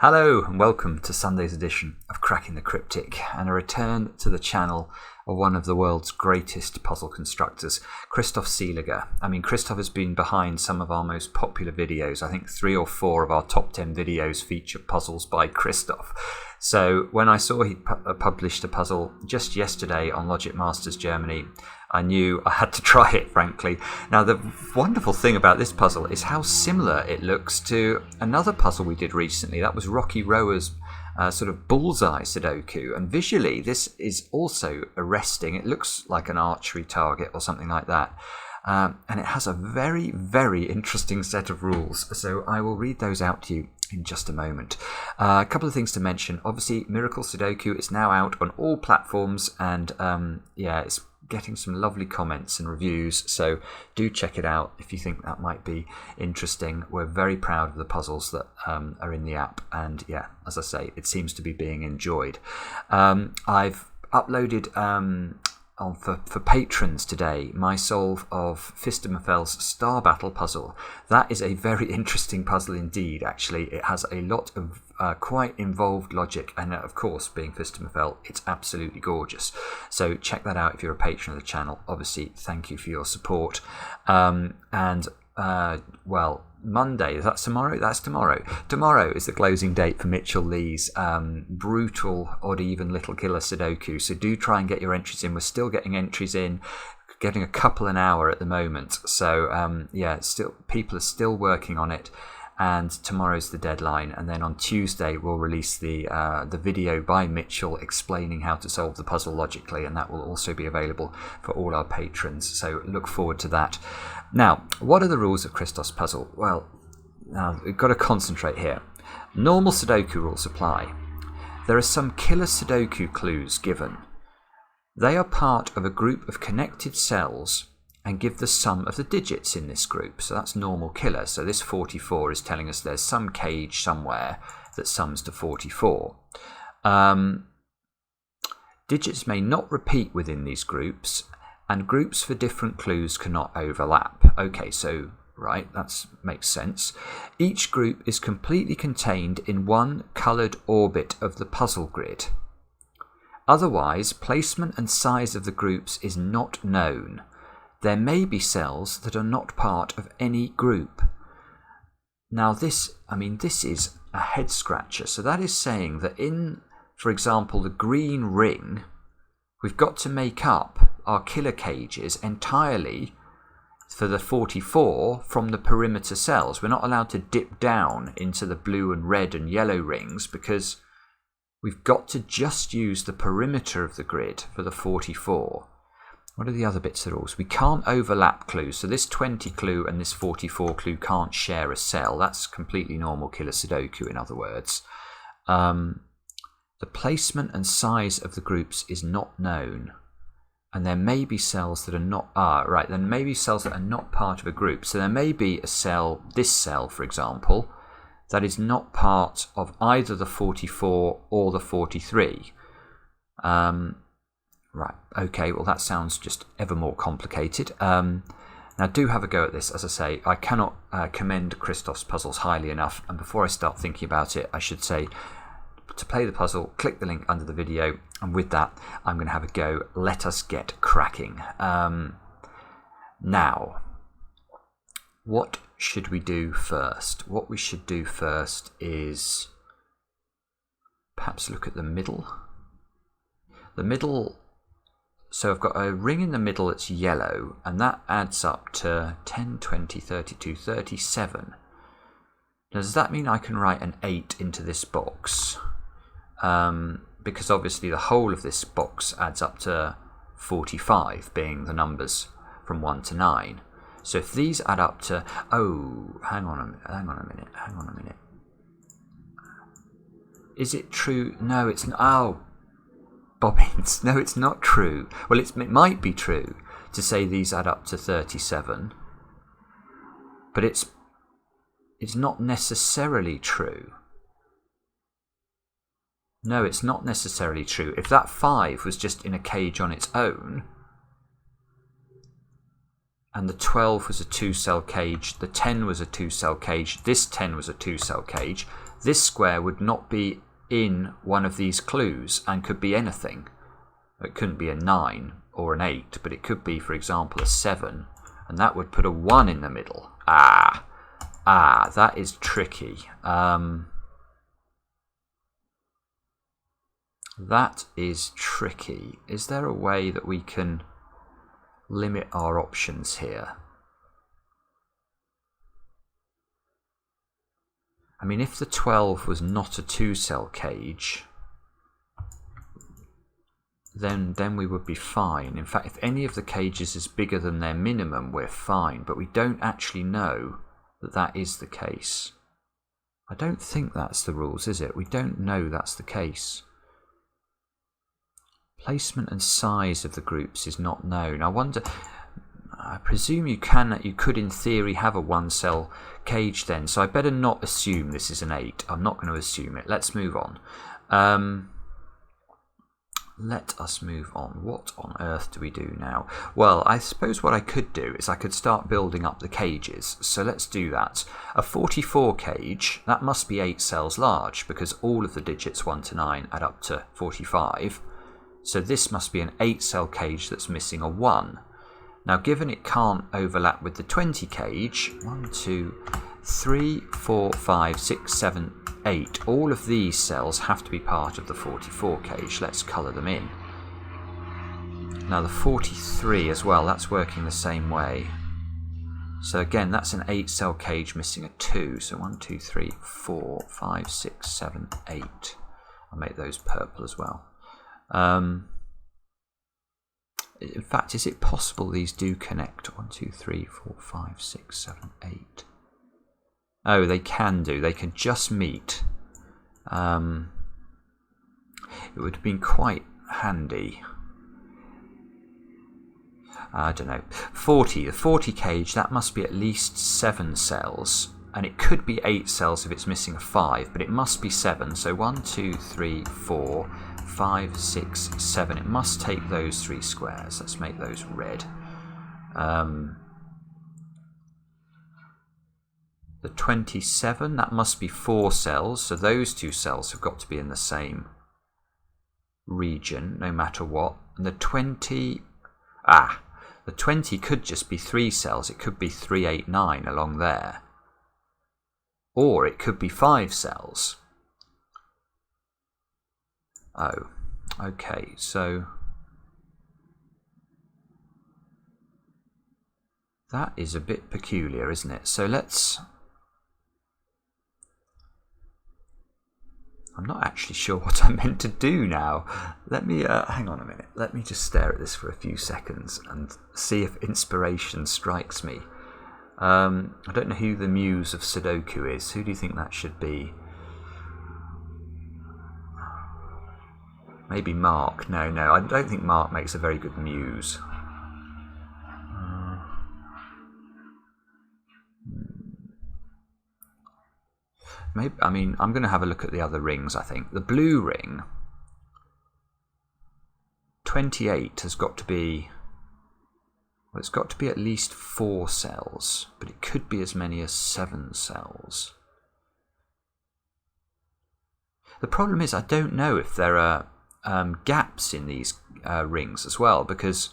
Hello and welcome to Sunday's edition of Cracking the Cryptic and a return to the channel of one of the world's greatest puzzle constructors, Christoph Seeliger. Christoph has been behind some of our most popular videos. I think 3 or 4 of our top 10 videos feature puzzles by Christoph. So when I saw he published a puzzle just yesterday on Logic Masters Germany, I knew I had to try it, frankly. Now, the wonderful thing about this puzzle is how similar it looks to another puzzle we did recently. That was Rocky Rower's sort of bullseye Sudoku. And visually, this is also arresting. It looks like an archery target or something like that. And it has a very, very interesting set of rules. So I will read those out to you in just a moment. A couple of things to mention. Obviously, Miracle Sudoku is now out on all platforms, and it's getting some lovely comments and reviews, so do check it out if you think that might be interesting. We're very proud of the puzzles that are in the app, and as I say, it seems to be being enjoyed. I've uploaded for patrons today my solve of Fistermafel's Star Battle puzzle. That is a very interesting puzzle indeed, actually. It has a lot of quite involved logic, and of course, being Fistermafel, it's absolutely gorgeous. So check that out if you're a patron of the channel. Obviously, thank you for your support. Monday, that's tomorrow? That's tomorrow. Tomorrow is the closing date for Mitchell Lee's brutal, odd-even little Killer Sudoku. So do try and get your entries in. We're still getting entries in, getting a couple an hour at the moment. So still people are still working on it. And tomorrow's the deadline, and then on Tuesday we'll release the video by Mitchell explaining how to solve the puzzle logically, and that will also be available for all our patrons, so look forward to that. Now, what are the rules of Christoph's puzzle? Well, now we've got to concentrate here. Normal Sudoku rules apply. There are some Killer Sudoku clues given. They are part of a group of connected cells and give the sum of the digits in this group. So that's normal killer. So this 44 is telling us there's some cage somewhere that sums to 44. Digits may not repeat within these groups, and groups for different clues cannot overlap. Okay, so right, that makes sense. Each group is completely contained in one coloured orbit of the puzzle grid. Otherwise, placement and size of the groups is not known. There may be cells that are not part of any group. Now this is a head scratcher. So that is saying that in, for example, the green ring, we've got to make up our killer cages entirely for the 44 from the perimeter cells. We're not allowed to dip down into the blue and red and yellow rings because we've got to just use the perimeter of the grid for the 44. What are the other bits of the rules? We can't overlap clues. So this 20 clue and this 44 clue can't share a cell. That's completely normal Killer Sudoku, in other words. The placement and size of the groups is not known. And there may be cells that are not... there may be cells that are not part of a group. So there may be a cell, this cell, for example, that is not part of either the 44 or the 43. Right, okay, well that sounds just ever more complicated. Now do have a go at this. As I say, I cannot commend Christoph's puzzles highly enough, and before I start thinking about it, I should say, to play the puzzle, click the link under the video, and with that, I'm going to have a go. Let us get cracking. Now, what should we do first? What we should do first is perhaps look at the middle. The middle... So I've got a ring in the middle that's yellow, and that adds up to 10, 20, 32, 37. Does that mean I can write an 8 into this box? Because obviously the whole of this box adds up to 45, being the numbers from 1 to 9. So if these add up to... Oh, hang on a minute. Is it true? No, it's not. Oh, bobbins. No, it's not true. Well, it might be true to say these add up to 37, but it's not necessarily true. No, it's not necessarily true. If that 5 was just in a cage on its own, and the 12 was a 2-cell cage, the 10 was a 2-cell cage, this 10 was a 2-cell cage, this square would not be in one of these clues and could be anything. It couldn't be a 9 or an 8, but it could be, for example, a 7, and that would put a 1 in the middle. That is tricky. That is tricky. Is there a way that we can limit our options here? I mean, if the 12 was not a 2-cell cage, then we would be fine. In fact, if any of the cages is bigger than their minimum, we're fine. But we don't actually know that that is the case. I don't think that's the rules, is it? We don't know that's the case. Placement and size of the groups is not known. I presume you could in theory have a 1-cell cage then, so I better not assume this is an 8. I'm not going to assume it. Let's move on. Let us move on. What on earth do we do now? Well, I suppose what I could do is I could start building up the cages. So let's do that. A 44 cage, that must be 8 cells large because all of the digits 1 to 9 add up to 45. So this must be an 8-cell cage that's missing a 1. Now, given it can't overlap with the 20 cage, 1, 2, 3, 4, 5, 6, 7, 8. All of these cells have to be part of the 44 cage. Let's colour them in. Now the 43 as well, that's working the same way. So again, that's an 8-cell cage missing a 2. So 1, 2, 3, 4, 5, 6, 7, 8. I'll make those purple as well. In fact, is it possible these do connect? 1, 2, 3, 4, 5, 6, 7, 8. Oh, they can do. They can just meet. It would have been quite handy. I don't know. 40. The 40 cage, that must be at least 7 cells. And it could be 8 cells if it's missing a 5, but it must be 7. So 1, 2, 3, 4, 5, 6, 7. It must take those 3 squares. Let's make those red. The 27, that must be 4 cells. So those 2 cells have got to be in the same region, no matter what. And the 20... the 20 could just be 3 cells. It could be 3, 8, 9 along there. Or it could be 5 cells. Oh, okay, so that is a bit peculiar, isn't it? So I'm not actually sure what I'm meant to do now. Let me, hang on a minute. Let me just stare at this for a few seconds and see if inspiration strikes me. I don't know who the muse of Sudoku is. Who do you think that should be? Maybe Mark. No, I don't think Mark makes a very good muse. Maybe, I mean, I'm going to have a look at the other rings, I think. The blue ring, 28 has got to be... Well, it's got to be at least 4 cells, but it could be as many as 7 cells. The problem is I don't know if there are gaps in these rings as well, because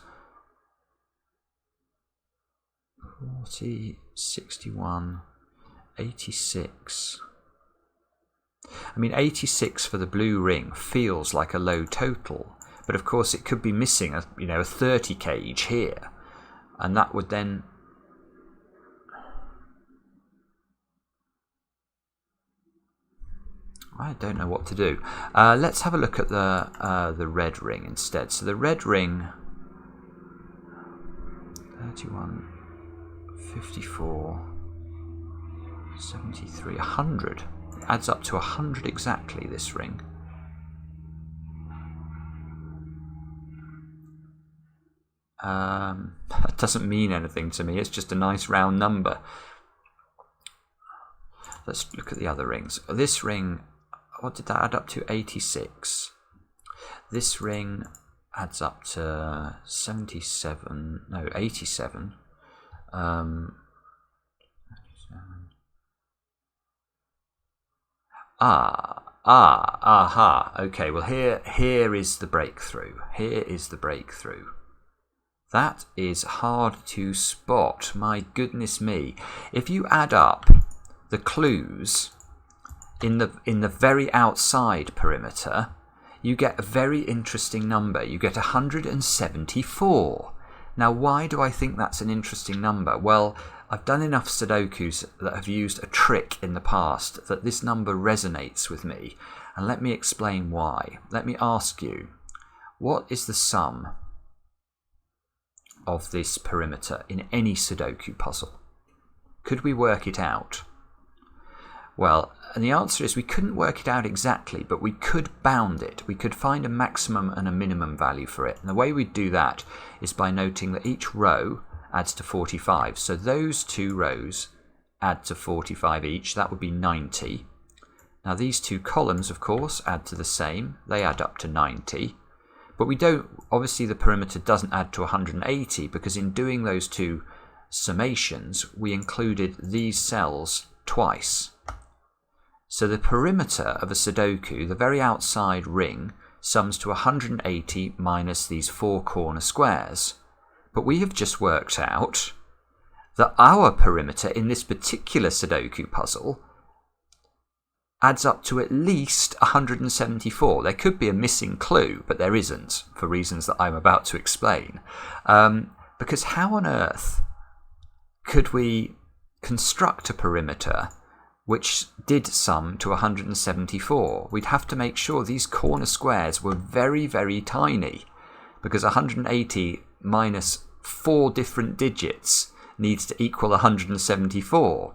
40, 61, 86... I mean, 86 for the blue ring feels like a low total, but of course it could be missing a 30 cage here, and that would then... I don't know what to do. Let's have a look at the red ring instead. So the red ring, 31, 54, 73, 100. It adds up to 100 exactly, this ring. That doesn't mean anything to me. It's just a nice round number. Let's look at the other rings. This ring, what did that add up to? 86. This ring adds up to 77. No, 87. Aha. Okay, well here is the breakthrough. Here is the breakthrough. That is hard to spot. My goodness me. If you add up the clues in the very outside perimeter, you get a very interesting number. You get 174. Now, why do I think that's an interesting number? Well, I've done enough Sudokus that have used a trick in the past that this number resonates with me. And let me explain why. Let me ask you, what is the sum of this perimeter in any Sudoku puzzle? Could we work it out? Well, and the answer is we couldn't work it out exactly, but we could bound it. We could find a maximum and a minimum value for it. And the way we'd do that is by noting that each row adds to 45. So those two rows add to 45 each. That would be 90. Now these two columns, of course, add to the same. They add up to 90. But we don't, obviously the perimeter doesn't add to 180 because in doing those two summations, we included these cells twice. So the perimeter of a Sudoku, the very outside ring, sums to 180 minus these four corner squares. But we have just worked out that our perimeter in this particular Sudoku puzzle adds up to at least 174. There could be a missing clue, but there isn't, for reasons that I'm about to explain. Because how on earth could we construct a perimeter which did sum to 174? We'd have to make sure these corner squares were very, very tiny, because 180 minus 4 different digits needs to equal 174.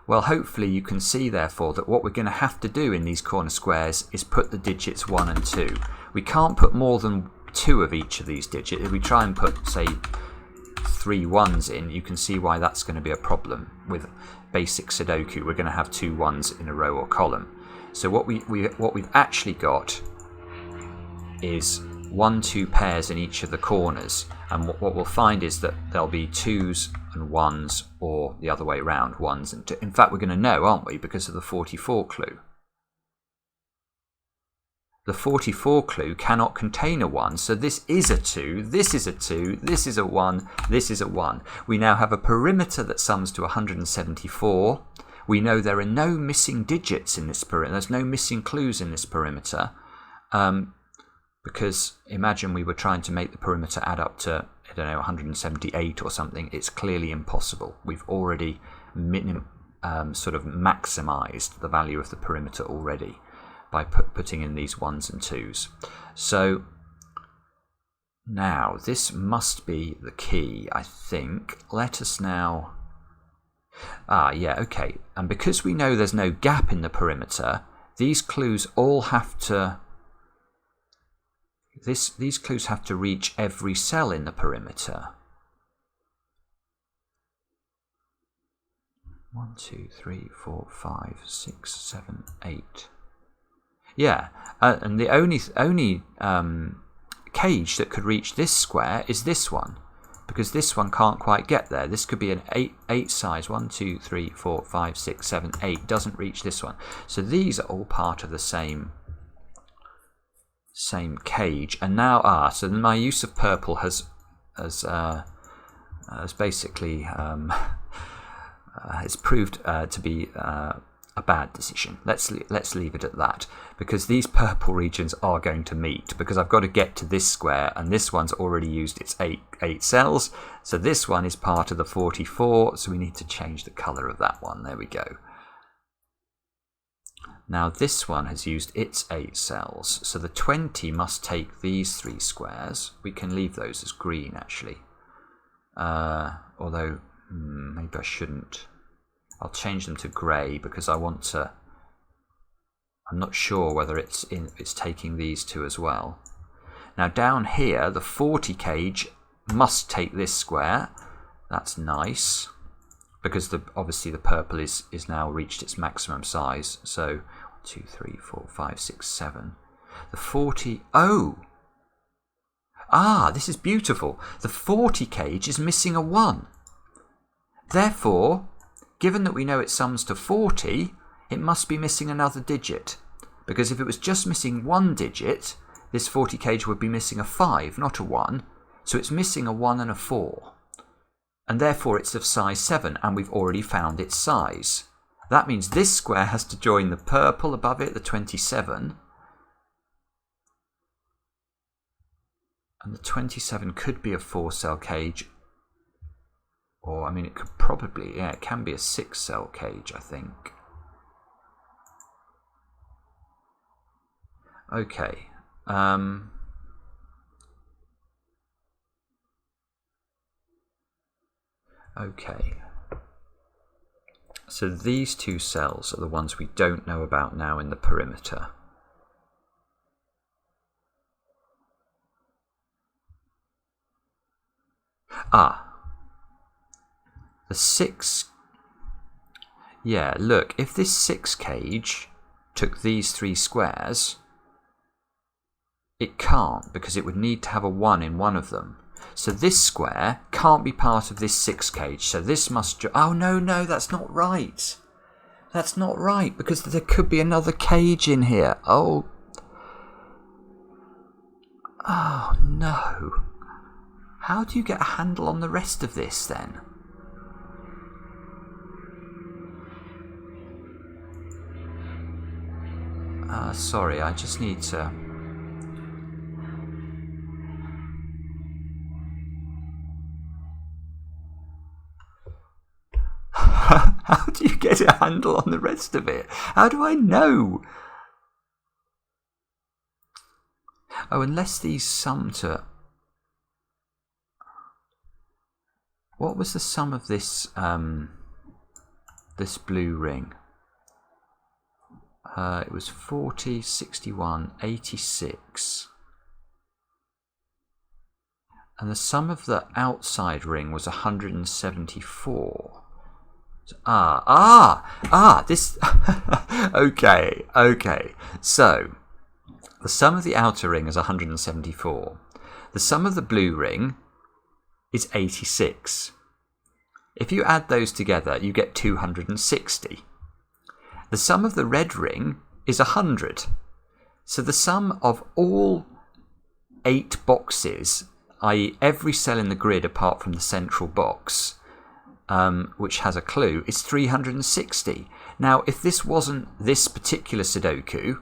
Well, hopefully you can see, therefore, that what we're going to have to do in these corner squares is put the digits 1 and 2. We can't put more than 2 of each of these digits. If we try and put, say, 3 ones in, you can see why that's going to be a problem. With basic Sudoku, we're going to have 2 ones in a row or column. So what we've actually got is 1, 2 pairs in each of the corners, and what we'll find is that there'll be 2s and 1s, or the other way around, 1s and 2. In fact, we're going to know, aren't we, because of the 44 clue. The 44 clue cannot contain a 1, so this is a 2, this is a 2, this is a 1, this is a 1. We now have a perimeter that sums to 174. We know there are no missing digits in this perimeter, there's no missing clues in this perimeter, because imagine we were trying to make the perimeter add up to, I don't know, 178 or something. It's clearly impossible. We've already sort of maximized the value of the perimeter already by putting in these 1s and 2s. So now this must be the key, I think. Let us now... yeah, okay. And because we know there's no gap in the perimeter, these clues all have to... These clues have to reach every cell in the perimeter. 1, 2, 3, 4, 5, 6, 7, 8. Yeah, and the only cage that could reach this square is this one, because this one can't quite get there. This could be an 8 size. 1, 2, 3, 4, 5, 6, 7, 8 doesn't reach this one. So these are all part of the same cage. And now so my use of purple has basically it's proved to be a bad decision. Let's leave it at that, because these purple regions are going to meet, because I've got to get to this square, and this one's already used its 8 cells, so this one is part of the 44, so we need to change the colour of that one. There we go. Now this one has used its 8 cells, so the 20 must take these 3 squares. We can leave those as green, actually, although maybe I shouldn't. I'll change them to grey, because I want to... I'm not sure whether it's taking these 2 as well. Now down here, the 40 cage must take this square. That's nice, because obviously the purple is now reached its maximum size. So 1, 2, 3, 4, 5, 6, 7. The 40... Oh! This is beautiful. The 40 cage is missing a 1. Therefore, given that we know it sums to 40, it must be missing another digit. Because if it was just missing one digit, this 40 cage would be missing a 5, not a 1. So it's missing a 1 and a 4. And therefore it's of size 7, and we've already found its size. That means this square has to join the purple above it, the 27. And the 27 could be a 4-cell cage. Or, I mean, it could probably, yeah, it can be a 6-cell cage, I think. Okay. Okay. So these two cells are the ones we don't know about now in the perimeter. The 6. Yeah, look, if this 6 cage took these 3 squares, it can't, because it would need to have a 1 in one of them. So this square can't be part of this 6 cage. So this must... Oh, no, that's not right. That's not right, because there could be another cage in here. Oh, no. How do you get a handle on the rest of this, then? Sorry, I just need to... How do you get a handle on the rest of it? How do I know? Oh, unless these sum to... What was the sum of this this blue ring? It was 40, 61, 86. And the sum of the outside ring was 174. This... Okay. So, the sum of the outer ring is 174. The sum of the blue ring is 86. If you add those together, you get 260. The sum of the red ring is 100. So the sum of all 8 boxes, i.e. every cell in the grid apart from the central box, which has a clue, is 360. Now, if this wasn't this particular Sudoku,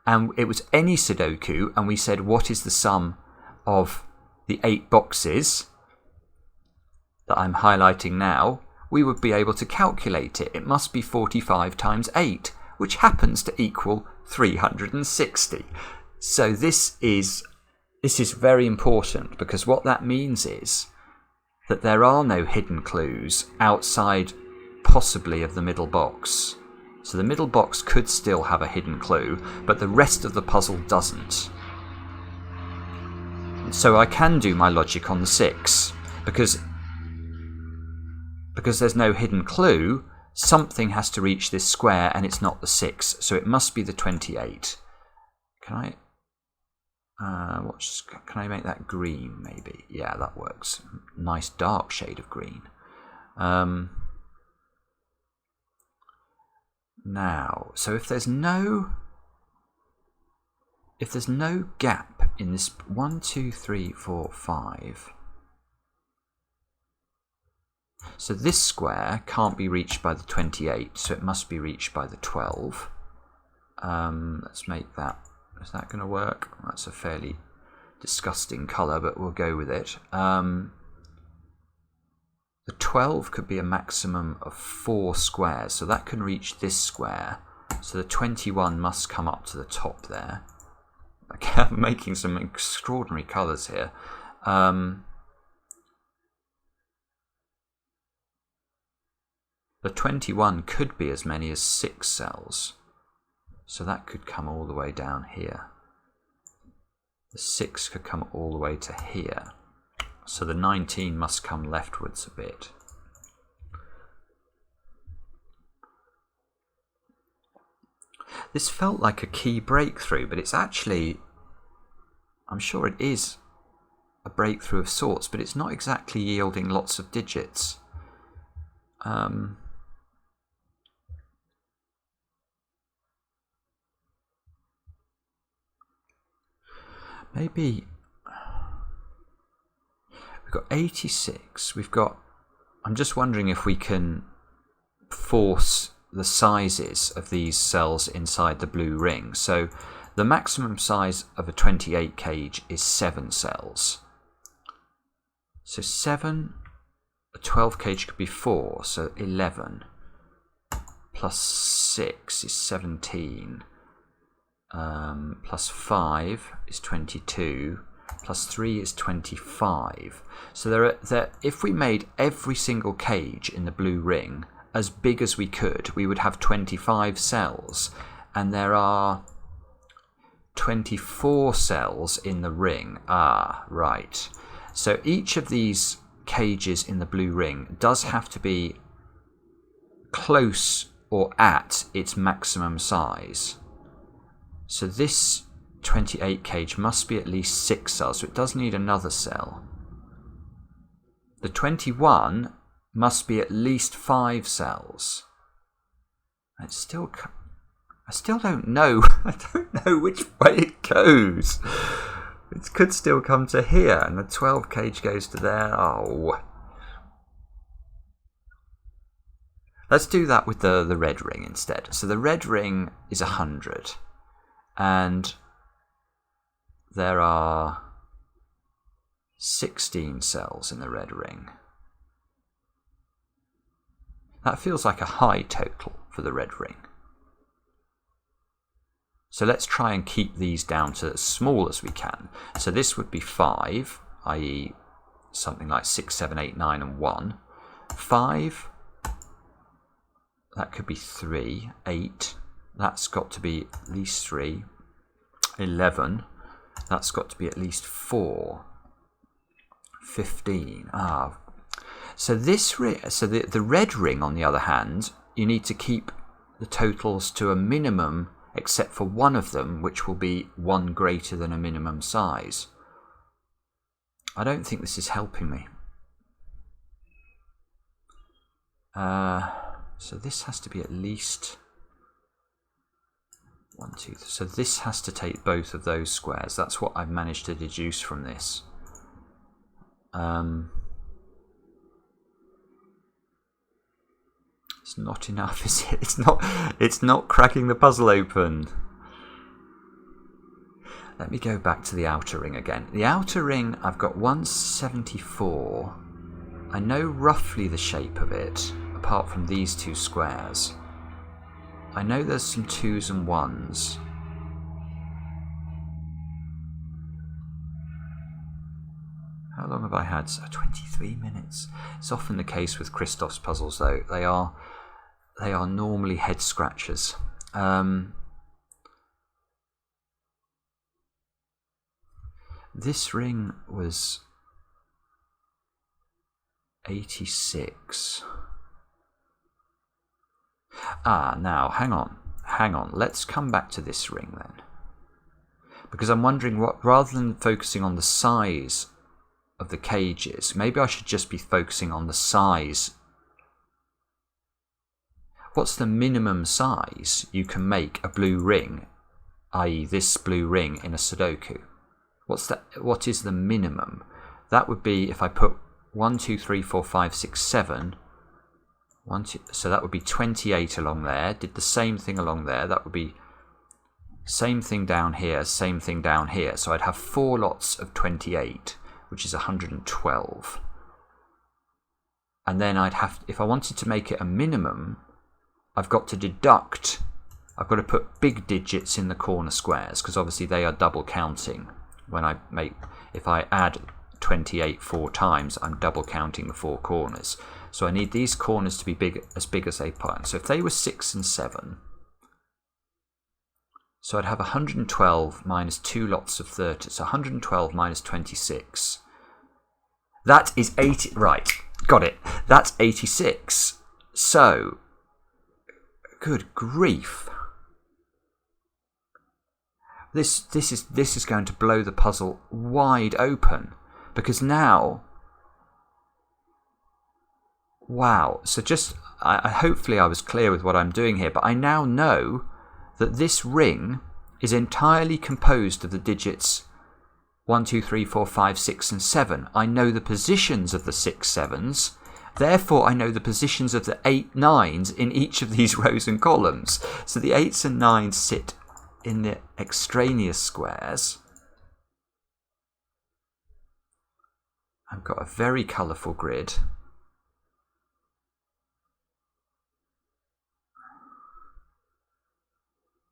and it was any Sudoku, and we said, what is the sum of the 8 boxes that I'm highlighting now, we would be able to calculate it. It must be 45 times 8, which happens to equal 360. So this is very important, because what that means is that there are no hidden clues outside possibly of the middle box. So the middle box could still have a hidden clue, but the rest of the puzzle doesn't. So I can do my logic on the 6, because there's no hidden clue, something has to reach this square, and it's not the 6, so it must be the 28. Can I make that green, maybe? Yeah, that works. Nice dark shade of green. Now, so if there's no gap in this 1, 2, 3, 4, 5... So this square can't be reached by the 28, so it must be reached by the 12. Let's make that. Is that going to work? That's a fairly disgusting colour, but we'll go with it. The 12 could be a maximum of 4 squares, so that can reach this square. So the 21 must come up to the top there. Okay, I'm making some extraordinary colours here. The 21 could be as many as 6 cells. So that could come all the way down here. The 6 could come all the way to here. So the 19 must come leftwards a bit. This felt like a key breakthrough, but it's actually... I'm sure it is a breakthrough of sorts, but it's not exactly yielding lots of digits. maybe we've got 86. I'm just wondering if we can force the sizes of these cells inside the blue ring. So the maximum size of a 28 cage is 7 cells. So 7, a 12 cage could be 4, so 11. Plus 6 is 17. Plus 5 is 22. Plus 3 is 25. So if we made every single cage in the blue ring as big as we could, we would have 25 cells. And there are 24 cells in the ring. Ah, right. So each of these cages in the blue ring does have to be close or at its maximum size. So this 28 cage must be at least 6 cells, so it does need another cell. The 21 must be at least 5 cells. I still don't know. I don't know which way it goes. It could still come to here, and the 12 cage goes to there. Oh. Let's do that with the red ring instead. So the red ring is 100, and there are 16 cells in the red ring. That feels like a high total for the red ring. So let's try and keep these down to as small as we can. So this would be 5, i.e. something like 6, 7, 8, 9 and 1. 5, that could be 3. 8, that's got to be at least 3. 11, that's got to be at least 4. 15, so the red ring, on the other hand, you need to keep the totals to a minimum, except for one of them, which will be 1 greater than a minimum size. I don't think this is helping me. So this has to be at least 1, 2. So this has to take both of those squares. That's what I've managed to deduce from this. It's not enough, is it? It's not cracking the puzzle open. Let me go back to the outer ring again. The outer ring, I've got 174. I know roughly the shape of it, apart from these 2 squares. I know there's some 2s and 1s. How long have I had? 23 minutes. It's often the case with Christoph's puzzles, though. They are normally head scratchers. This ring was 86. Now hang on. Let's come back to this ring then, because I'm wondering what, rather than focusing on the size of the cages, maybe I should just be focusing on the size. What's the minimum size you can make a blue ring, i.e. this blue ring in a Sudoku? What is the minimum? That would be if I put 1, 2, 3, 4, 5, 6, 7. 1, 2, so that would be 28 along there. Did the same thing along there. That would be same thing down here, same thing down here. So I'd have 4 lots of 28, which is 112. And then I'd have, if I wanted to make it a minimum, I've got to deduct, I've got to put big digits in the corner squares, because obviously they are double counting. If I add 28 4 times, I'm double counting the 4 corners. So I need these corners to be as big as they can. So if they were 6 and 7, so I'd have 112 minus 2 lots of 30. So 112 minus 26. That is 80. Right, got it. That's 86. So, good grief. This is going to blow the puzzle wide open, because now, wow. So hopefully I was clear with what I'm doing here, but I now know that this ring is entirely composed of the digits 1, 2, 3, 4, 5, 6 and 7. I know the positions of the 6 7s. Therefore, I know the positions of the 8 9s in each of these rows and columns. So the 8s and 9s sit in the extraneous squares. I've got a very colourful grid.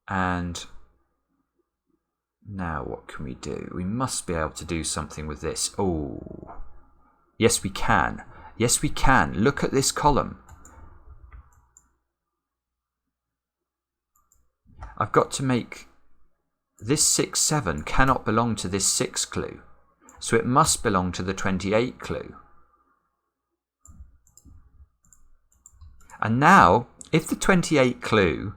And now what can we do? We must be able to do something with this. Oh, yes we can. Yes we can. Look at this column. I've got to make this 6 7 cannot belong to this 6 clue. So it must belong to the 28 clue. And now, if the 28 clue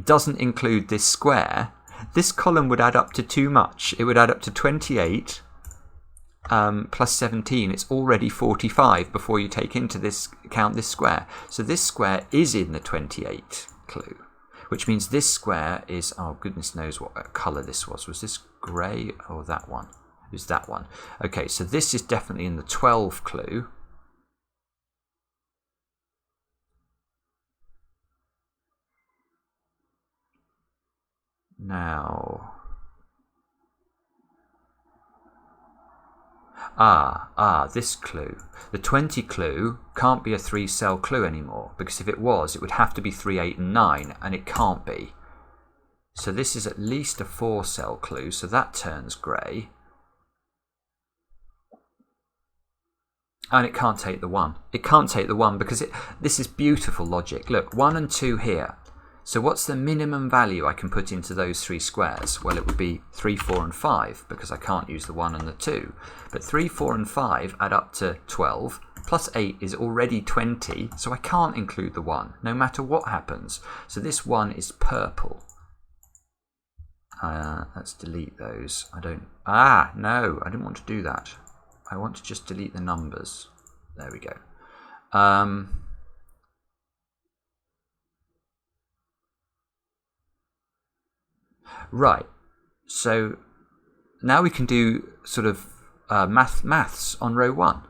doesn't include this square, this column would add up to too much. It would add up to 28 plus 17. It's already 45 before you take into this account this square. So this square is in the 28 clue, which means this square is, oh goodness knows what colour this was. Was this grey or that one? It was that one. Okay, so this is definitely in the 12 clue. Now, this clue. The 20 clue can't be a 3-cell clue anymore, because if it was, it would have to be 3, 8 and 9, and it can't be. So this is at least a 4-cell clue, so that turns grey. And it can't take the 1. It can't take the 1 because this is beautiful logic. Look, 1 and 2 here. So what's the minimum value I can put into those 3 squares? Well, it would be 3, 4 and 5 because I can't use the 1 and the 2. But 3, 4 and 5 add up to 12. Plus 8 is already 20, so I can't include the 1, no matter what happens. So this 1 is purple. Let's delete those. No, I didn't want to do that. I want to just delete the numbers. There we go. Right, so now we can do sort of maths on row 1.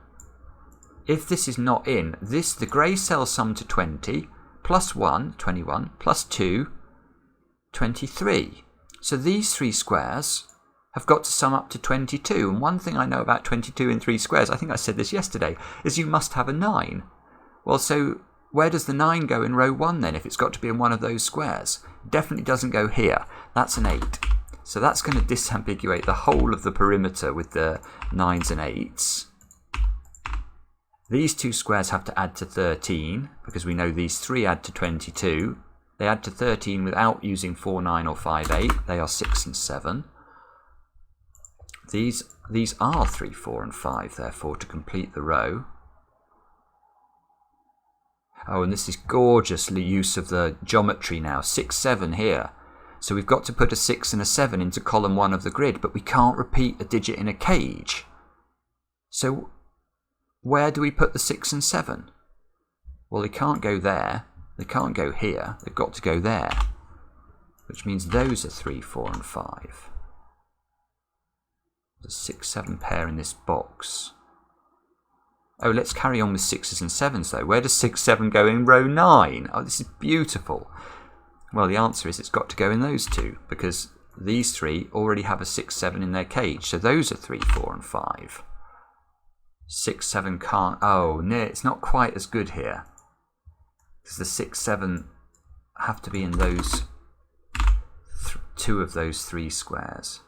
If this is not in, the grey cells sum to 20, plus 1, 21, plus 2, 23. So these 3 squares have got to sum up to 22. And one thing I know about 22 in 3 squares, I think I said this yesterday, is you must have a 9. Well, so where does the 9 go in row 1 then if it's got to be in one of those squares? It definitely doesn't go here. That's an 8. So that's going to disambiguate the whole of the perimeter with the 9s and 8s. These 2 squares have to add to 13 because we know these 3 add to 22. They add to 13 without using 4, 9 or 5, 8. They are 6 and 7. These are 3, 4 and 5 therefore to complete the row. Oh, and this is gorgeously use of the geometry now. 6, 7 here. So we've got to put a 6 and a 7 into column 1 of the grid, but we can't repeat a digit in a cage. So where do we put the 6 and 7? Well, they can't go there. They can't go here. They've got to go there, which means those are 3, 4 and 5. There's a 6, 7 pair in this box. Oh, let's carry on with 6s and 7s though. Where does 6, 7 go in row 9? Oh, this is beautiful. Well, the answer is it's got to go in those 2 because these 3 already have a 6, 7 in their cage. So those are 3, 4 and 5. 6, 7 can't... Oh, no, it's not quite as good here. Because the 6, 7 have to be in those 2 of those 3 squares.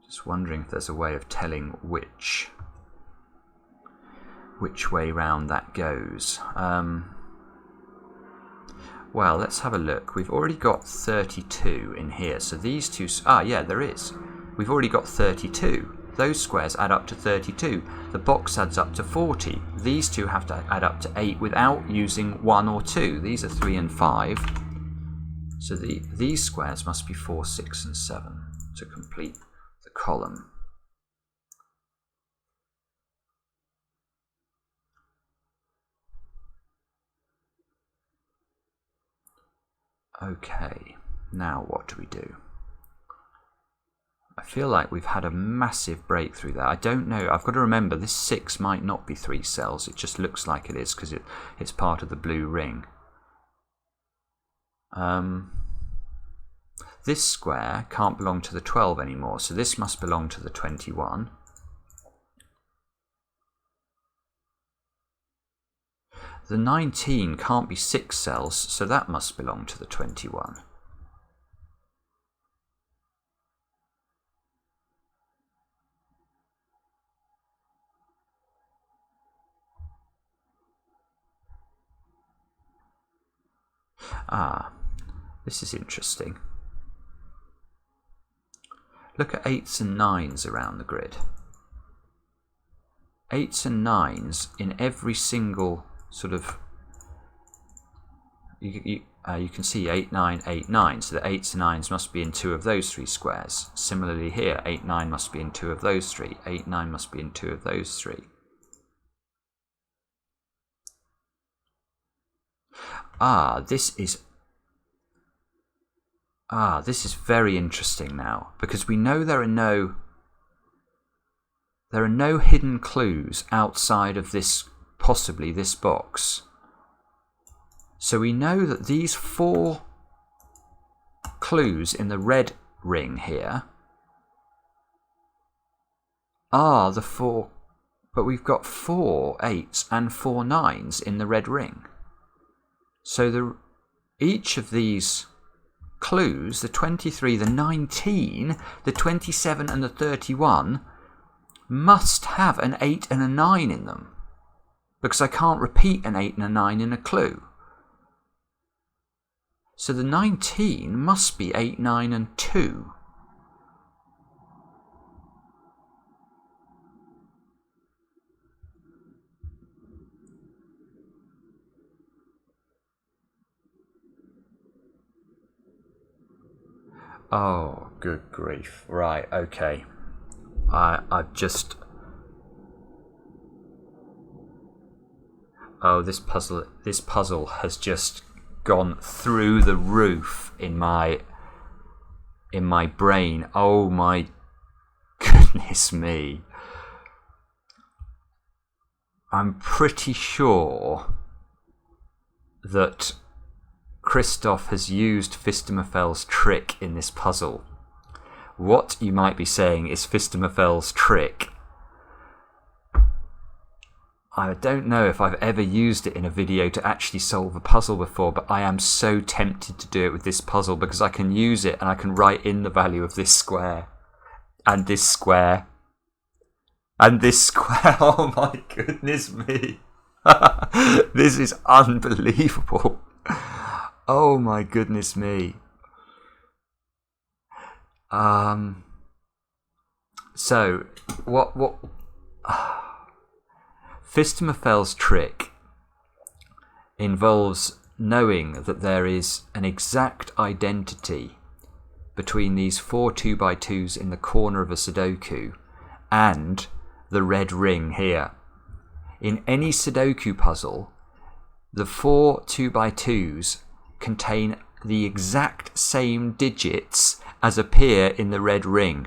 Just wondering if there's a way of telling which way round that goes. Well, let's have a look. We've already got 32 in here, so these 2... yeah, there is. We've already got 32. Those squares add up to 32. The box adds up to 40. These 2 have to add up to 8 without using 1 or 2. These are 3 and 5. So these squares must be 4, 6 and 7 to complete the column. Okay, now what do we do? I feel like we've had a massive breakthrough there. I don't know. I've got to remember this 6 might not be 3 cells. It just looks like it is because it's part of the blue ring. This square can't belong to the 12 anymore, so this must belong to the 21. The 19 can't be 6 cells, so that must belong to the 21. Ah, this is interesting. Look at 8s and 9s around the grid. 8s and 9s in every single sort of... You can see 8, 9, 8, 9, so the 8s and 9s must be in 2 of those 3 squares. Similarly here, 8, 9 must be in 2 of those 3. 8, 9 must be in 2 of those 3. This is very interesting now, because we know there are no hidden clues outside of this, possibly this box. So we know that these 4 clues in the red ring here are the 4, but we've got 4 8s and 4 9s in the red ring. So each of these clues, the 23, the 19, the 27 and the 31, must have an 8 and a 9 in them, because I can't repeat an 8 and a 9 in a clue. So the 19 must be 8, 9 and 2. Oh, good grief. Right, okay. I've just... Oh, this puzzle has just gone through the roof in my brain. Oh my goodness me. I'm pretty sure that Christoph has used Fistomafel's trick in this puzzle. What you might be saying is Fistomafel's trick. I don't know if I've ever used it in a video to actually solve a puzzle before, but I am so tempted to do it with this puzzle because I can use it and I can write in the value of this square and this square and this square. Oh my goodness me. This is unbelievable. Oh my goodness me. So what Fistomafel's trick involves knowing that there is an exact identity between these 4 2x2s in the corner of a Sudoku and the red ring here. In any Sudoku puzzle, the 4 2x2s contain the exact same digits as appear in the red ring.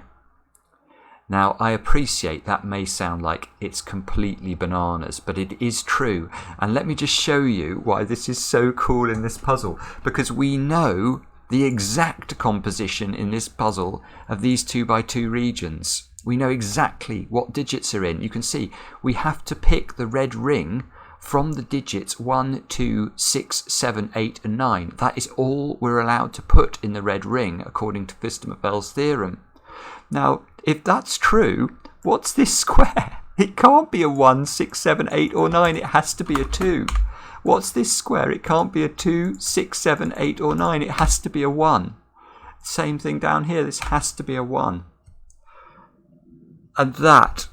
Now, I appreciate that may sound like it's completely bananas, but it is true. And let me just show you why this is so cool in this puzzle. Because we know the exact composition in this puzzle of these 2x2 regions. We know exactly what digits are in. You can see we have to pick the red ring from the digits 1, 2, 6, 7, 8 and 9. That is all we're allowed to put in the red ring according to Fistomafel's theorem. Now, if that's true, what's this square? It can't be a 1, 6, 7, 8 or 9. It has to be a 2. What's this square? It can't be a 2, 6, 7, 8 or 9. It has to be a 1. Same thing down here. This has to be a 1. And that,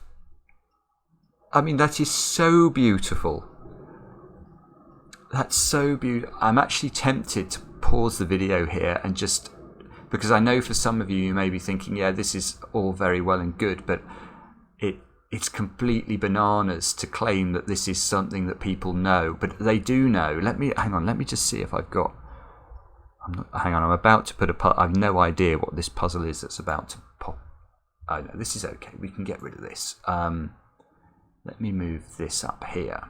I mean, that is so beautiful. That's so beautiful. I'm actually tempted to pause the video here and just, because I know for some of you, you may be thinking, yeah, this is all very well and good, but it's completely bananas to claim that this is something that people know, but they do know. Hang on, let me just see if I've got, hang on, I'm about to put I have no idea what this puzzle is that's about to pop. Oh no, this is okay. We can get rid of this. Let me move this up here.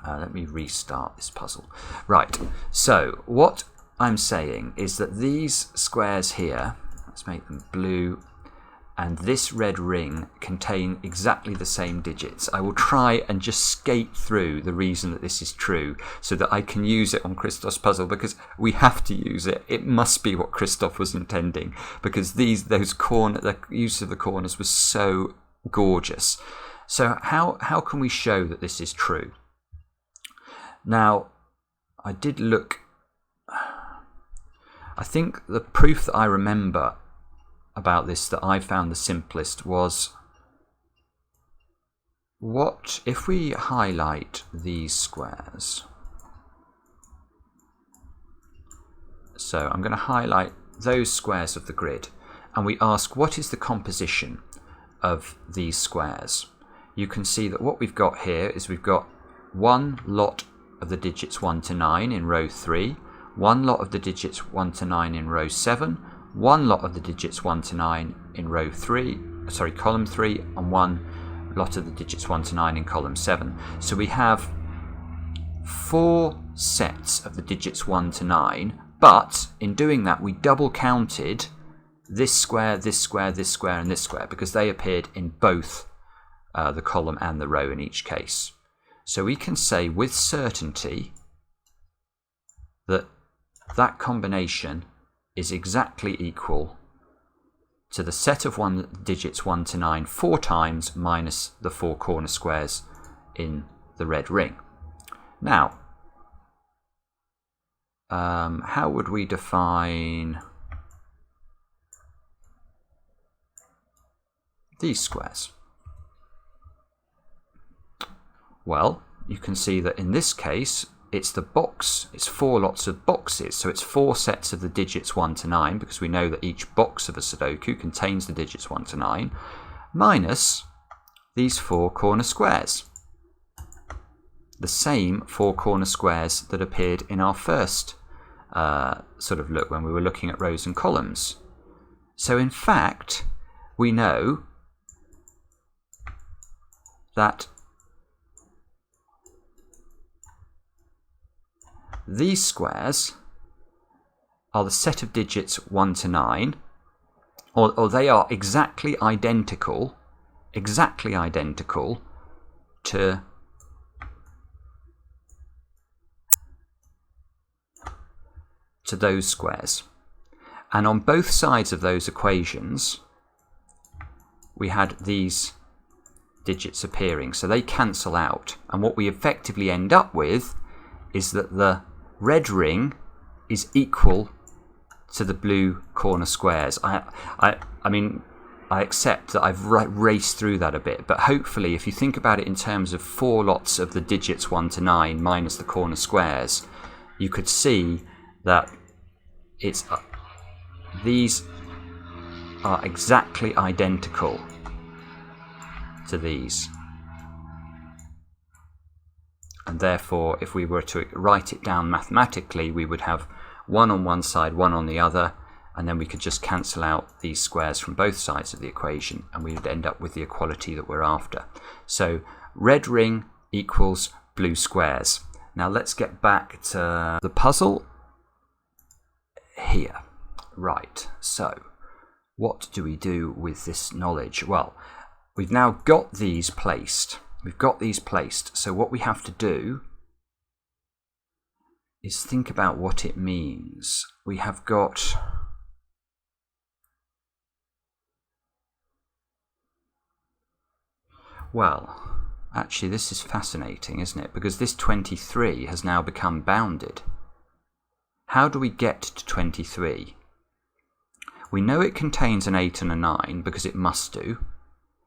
Let me restart this puzzle. Right, so what I'm saying is that these squares here, let's make them blue, and this red ring contain exactly the same digits. I will try and just skate through the reason that this is true so that I can use it on Christoph's puzzle, because we have to use it. It must be what Christoph was intending, because the use of the corners was so gorgeous. So how can we show that this is true? Now, I did look. I think the proof that I remember about this that I found the simplest was, what if we highlight these squares? So I'm going to highlight those squares of the grid, and we ask, what is the composition of these squares? You can see that what we've got here is we've got one lot of the digits 1 to 9 in row 3, one lot of the digits 1 to 9 in row 7, one lot of the digits 1 to 9 in column 3, and one lot of the digits 1 to 9 in column 7. So we have 4 sets of the digits 1 to 9, but in doing that we double counted this square, this square, this square, and this square, because they appeared in both the column and the row in each case. So we can say with certainty that that combination is exactly equal to the set of digits 1 to 9 4 times minus the 4 corner squares in the red ring. Now, how would we define these squares? Well, you can see that in this case it's the box, it's 4 lots of boxes, so it's 4 sets of the digits 1 to 9, because we know that each box of a Sudoku contains the digits 1 to 9, minus these 4 corner squares. The same 4 corner squares that appeared in our first sort of look when we were looking at rows and columns. So in fact, we know that these squares are the set of digits 1 to 9, or they are exactly identical to those squares. And on both sides of those equations we had these digits appearing, so they cancel out, and what we effectively end up with is that the red ring is equal to the blue corner squares. I mean, I accept that I've raced through that a bit, but hopefully if you think about it in terms of 4 lots of the digits 1 to 9 minus the corner squares, you could see that it's these are exactly identical to these. And therefore, if we were to write it down mathematically, we would have 1 on one side, 1 on the other, and then we could just cancel out these squares from both sides of the equation, and we would end up with the equality that we're after. So red ring equals blue squares. Now let's get back to the puzzle here. Right, so what do we do with this knowledge? Well, we've now got these placed. So what we have to do is think about what it means. We have got well, actually this is fascinating, isn't it? Because this 23 has now become bounded. How do we get to 23? We know it contains an 8 and a 9 because it must do.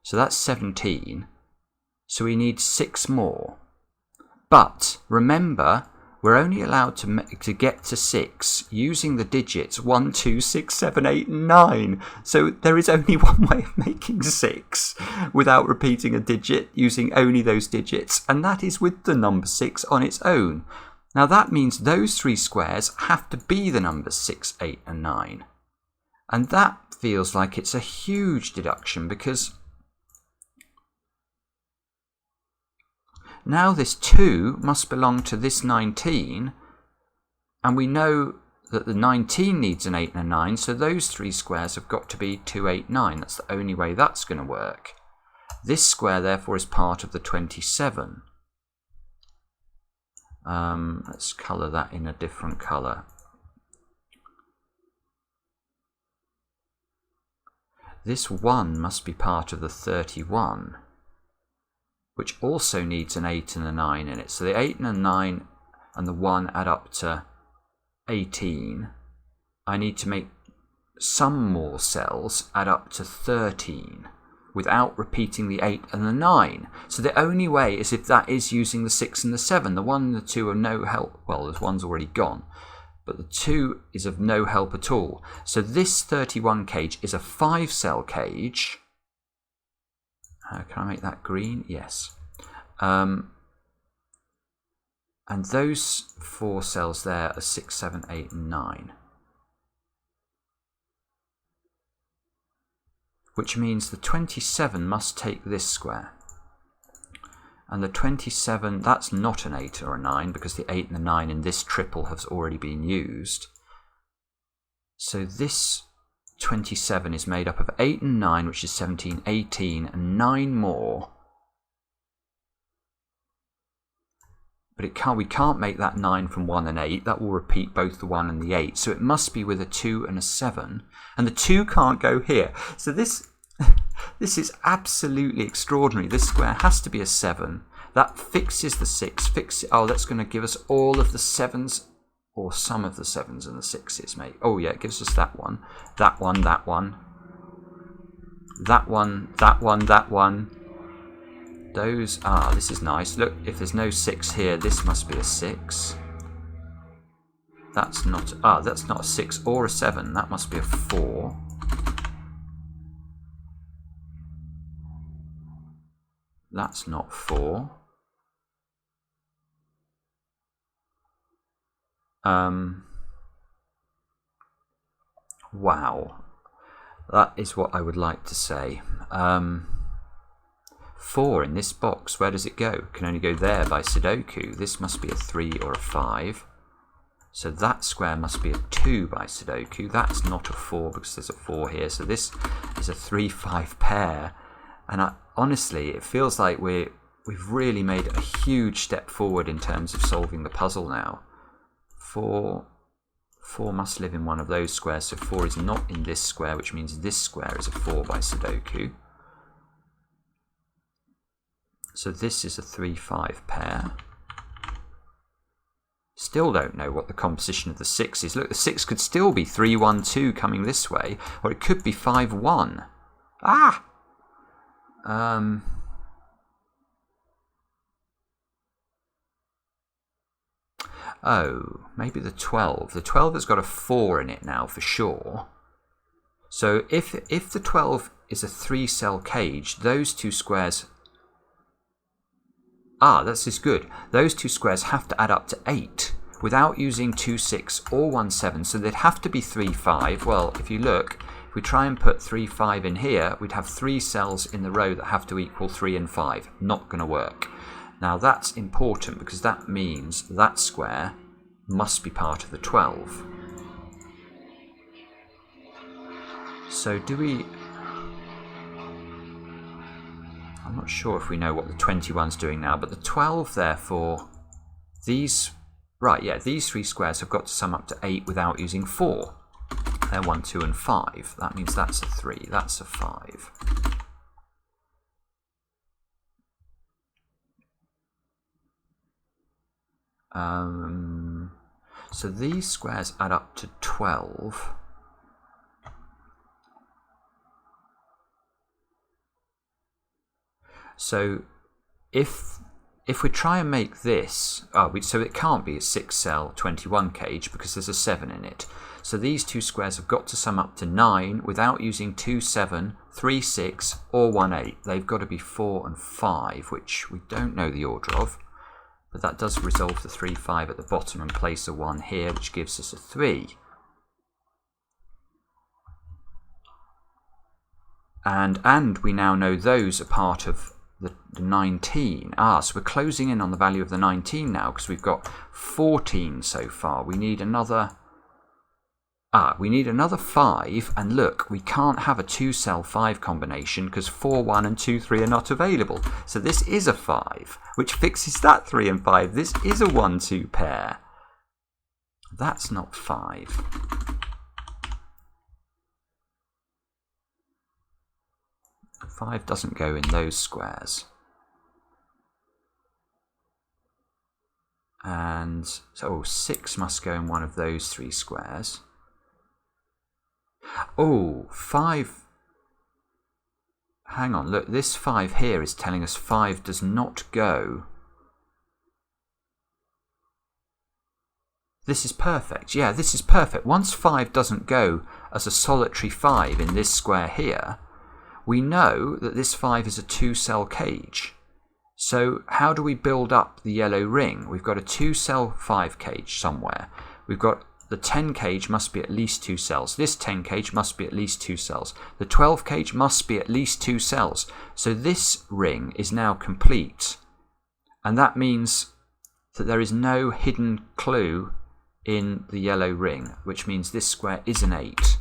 So that's 17. So we need 6 more. But remember, we're only allowed to get to 6 using the digits 1, 2, 6, 7, 8, and 9. So there is only one way of making 6 without repeating a digit, using only those digits, and that is with the number 6 on its own. Now that means those three squares have to be the numbers 6, 8 and 9. And that feels like it's a huge deduction, because now this 2 must belong to this 19, and we know that the 19 needs an 8 and a 9, so those three squares have got to be 2, 8, 9. That's the only way that's going to work. This square therefore is part of the 27. Let's colour that in a different colour. This 1 must be part of the 31, which also needs an 8 and a 9 in it. So the 8 and a 9 and the 1 add up to 18. I need to make some more cells add up to 13 without repeating the 8 and the 9. So the only way is if that is using the 6 and the 7. The 1 and the 2 are no help. Well, the 1's already gone, but the 2 is of no help at all. So this 31 cage is a 5-cell cage. Can I make that green? Yes. And those 4 cells there are 6, 7, 8 and 9. Which means the 27 must take this square. And the 27, that's not an 8 or a 9, because the 8 and the 9 in this triple has already been used. So this 27 is made up of 8 and 9, which is 17, 18, and 9 more. But we can't make that 9 from 1 and 8. That will repeat both the 1 and the 8. So it must be with a 2 and a 7. And the 2 can't go here. So this is absolutely extraordinary. This square has to be a 7. That fixes the 6. Oh, that's going to give us all of the 7s, or some of the 7s and the 6s, mate. Oh yeah, it gives us that one. That one, that one. That one, that one, that one. Those, this is nice. Look, if there's no 6 here, this must be a 6. That's not a 6 or a 7. That must be a 4. That's not 4. Wow. That is what I would like to say. 4 in this box, where does it go? Can only go there by Sudoku. This must be a 3 or a 5. So that square must be a 2 by Sudoku. That's not a 4 because there's a 4 here. So this is a 3-5 pair. And honestly, it feels like we've really made a huge step forward in terms of solving the puzzle now. 4 must live in one of those squares. So 4 is not in this square, which means this square is a 4 by Sudoku. So this is a 3-5 pair. Still don't know what the composition of the 6 is. Look, the 6 could still be 3, 1, 2 coming this way, or it could be 5, 1. Ah! Oh, maybe the 12. The 12 has got a 4 in it now for sure. So if the 12 is a 3-cell cage, those two squares... this is good. Those two squares have to add up to 8 without using 2, 6 or 1, 7. So they'd have to be 3, 5. Well, if you look, if we try and put 3, 5 in here, we'd have 3 cells in the row that have to equal 3 and 5. Not going to work. Now that's important because that means that square must be part of the 12. So do we... I'm not sure if we know what the 21's doing now, but the 12, therefore, these 3 squares have got to sum up to 8 without using 4. They're 1, 2, and 5. That means that's a 3, that's a 5. So these squares add up to 12. So if we try and make this, so it can't be a 6-cell 21 cage because there's a 7 in it. So these two squares have got to sum up to 9 without using 2, 7, 3, 6 or 1, 8. They've got to be 4 and 5, which we don't know the order of. But that does resolve the 3, 5 at the bottom and place a 1 here, which gives us a 3. And we now know those are part of the 19. So we're closing in on the value of the 19 now, because we've got 14 so far. We need another 5, and look, we can't have a 2-cell 5 combination because 4, 1 and 2, 3 are not available. So this is a 5, which fixes that 3 and 5. This is a 1, 2 pair. That's not 5. Five doesn't go in those squares. And so 6 must go in one of those 3 squares. Oh, 5. Hang on, look, this 5 here is telling us 5 does not go. This is perfect. Yeah, this is perfect. Once 5 doesn't go as a solitary 5 in this square here, we know that this 5 is a 2-cell cage. So how do we build up the yellow ring? We've got a 2-cell 5 cage somewhere. We've got the 10 cage must be at least 2 cells. This 10 cage must be at least 2 cells. The 12 cage must be at least 2 cells. So this ring is now complete. And that means that there is no hidden clue in the yellow ring, which means this square is an 8.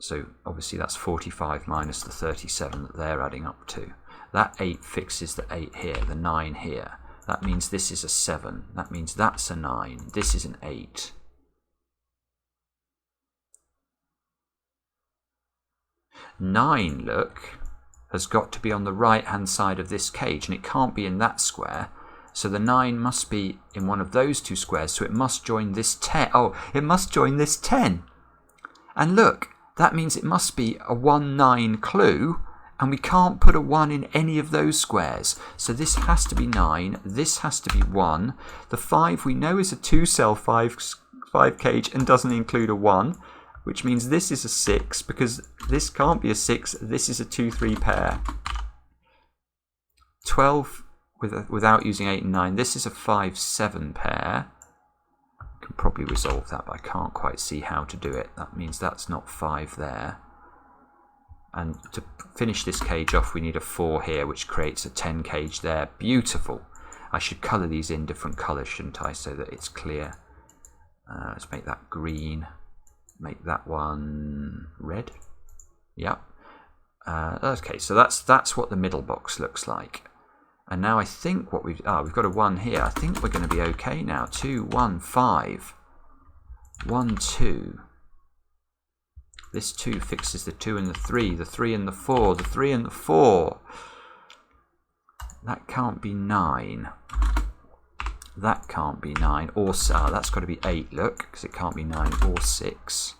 So obviously that's 45 minus the 37 that they're adding up to. That 8 fixes the 8 here, the 9 here. That means this is a 7. That means that's a 9. This is an 8. Nine, look, has got to be on the right-hand side of this cage, and it can't be in that square. So the 9 must be in one of those 2 squares, so it must join this 10. Oh, it must join this 10. And look, that means it must be a 1, 9 clue, and we can't put a 1 in any of those squares. So this has to be 9, this has to be 1. The 5 we know is a 2-cell 5 cage and doesn't include a 1, which means this is a 6, because this can't be a 6, this is a 2, 3 pair. 12 without using 8 and 9, this is a 5, 7 pair. Can probably resolve that, but I can't quite see how to do it. That means that's not 5 there. And to finish this cage off, we need a 4 here, which creates a 10 cage there. Beautiful. I should colour these in different colours, shouldn't I, so that it's clear. Let's make that green. Make that one red. Yep. Okay, so that's what the middle box looks like. And now I think what we've got a 1 here. I think we're going to be okay now. 2, 1, 5. 1, 2. This 2 fixes the 2 and the 3 and the 4, the 3 and the 4. That can't be 9. That can't be 9. Or that's got to be 8, look, because it can't be 9 or 6.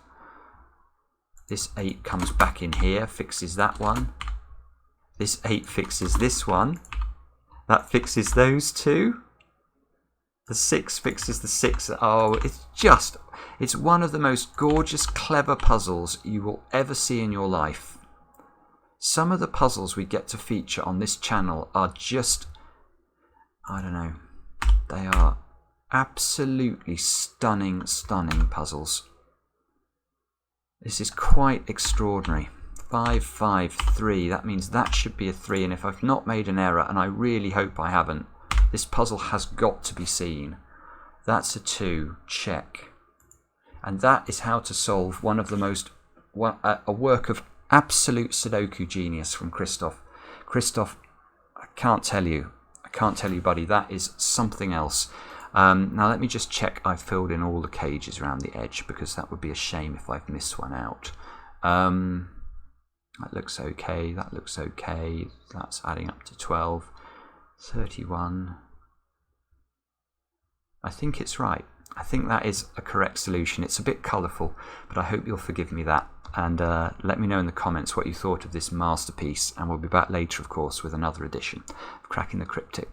This 8 comes back in here, fixes that one. This 8 fixes this one. That fixes those 2. The 6 fixes the 6. Oh, it's one of the most gorgeous, clever puzzles you will ever see in your life. Some of the puzzles we get to feature on this channel are just, I don't know, they are absolutely stunning, stunning puzzles. This is quite extraordinary. 5, 5, 3. That means that should be a 3, and if I've not made an error, and I really hope I haven't, this puzzle has got to be seen. That's a 2. Check. And that is how to solve one of the most, a work of absolute Sudoku genius from Christoph. Christoph, I can't tell you, buddy, that is something else. Now let me just check I've filled in all the cages around the edge, because that would be a shame if I've missed one out. That looks okay, that looks okay. That's adding up to 12. 31. I think it's right. I think that is a correct solution. It's a bit colourful, but I hope you'll forgive me that. And let me know in the comments what you thought of this masterpiece. And we'll be back later, of course, with another edition of Cracking the Cryptic.